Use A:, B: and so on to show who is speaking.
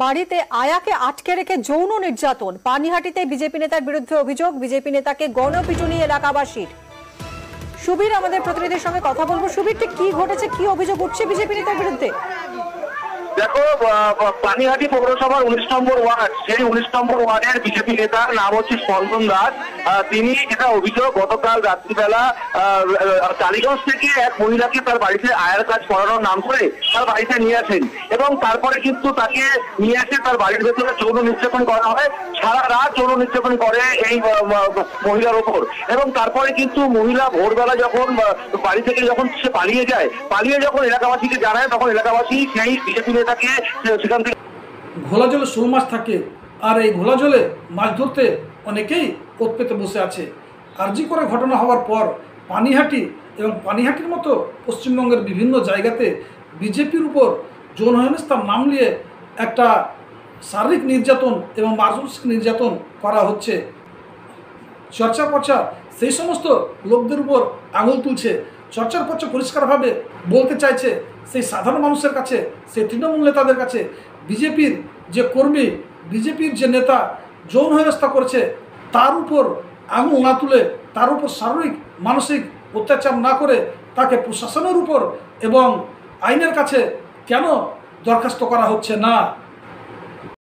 A: বাড়িতে আয়াকে আটকে রেখে যৌন নির্যাতন। পানিহাটিতে বিজেপি নেতার বিরুদ্ধে অভিযোগ, বিজেপি নেতাকে গণপিটুনি এলাকাবাসীর। সুবীর আমাদের প্রতিনিধির সঙ্গে কথা বলবো। সুবীর, ঠিক কি ঘটেছে, কি অভিযোগ উঠছে বিজেপি নেতার বিরুদ্ধে?
B: দেখো, পানিহাটি পৌরসভার 19 নম্বর ওয়ার্ড, সেই 19 নম্বর ওয়ার্ডের বিজেপি নেতার নাম হচ্ছে স্পন্দন দাস। তিনি এটা অভিযোগ, গতকাল রাত্রিবেলা টালিগঞ্জ থেকে এক মহিলাকে তার বাড়িতে আয়ার কাজ করানোর নাম করে তার বাড়িতে নিয়ে আসেন এবং তারপরে কিন্তু তাকে নিয়ে এসে তার বাড়ির ভেতরে যৌন নির্যাতন করা হয়। সারা রাত যৌন নির্যাতন করে এই মহিলার ওপর এবং তারপরে কিন্তু মহিলা ভোরবেলা যখন বাড়ি থেকে যখন সে পালিয়ে যখন এলাকাবাসীকে জানায়, তখন এলাকাবাসী সেই বিজেপি নেতাকে সেখান থেকে।
C: ঘোলা জলে শোল মাছ থাকে, আর এই ঘোলা জলে মাছ ধরতে অনেকেই ওত পেতে বসে আছে। আরজি করে ঘটনা হওয়ার পর পানিহাটি এবং পানিহাটির মতো পশ্চিমবঙ্গের বিভিন্ন জায়গাতে বিজেপির উপর যৌন হেনস্থার নাম নিয়ে একটা শারীরিক নির্যাতন এবং মানসিক নির্যাতন করা হচ্ছে। চর্চা পর্চা সেই সমস্ত লোকদের উপর আঙুল তুলছে। চর্চার পর্চা পরিষ্কারভাবে বলতে চাইছে সেই সাধারণ মানুষের কাছে, সেই তৃণমূল নেতাদের কাছে, বিজেপির যে কর্মী, বিজেপির যে নেতা যৌন হেনস্থা করছে তার উপর আঙুল না তুলে, তার উপর শারীরিক মানসিক অত্যাচার না করে তাকে প্রশাসনের উপর এবং আইনের কাছে কেন দরখাস্ত করা হচ্ছে না?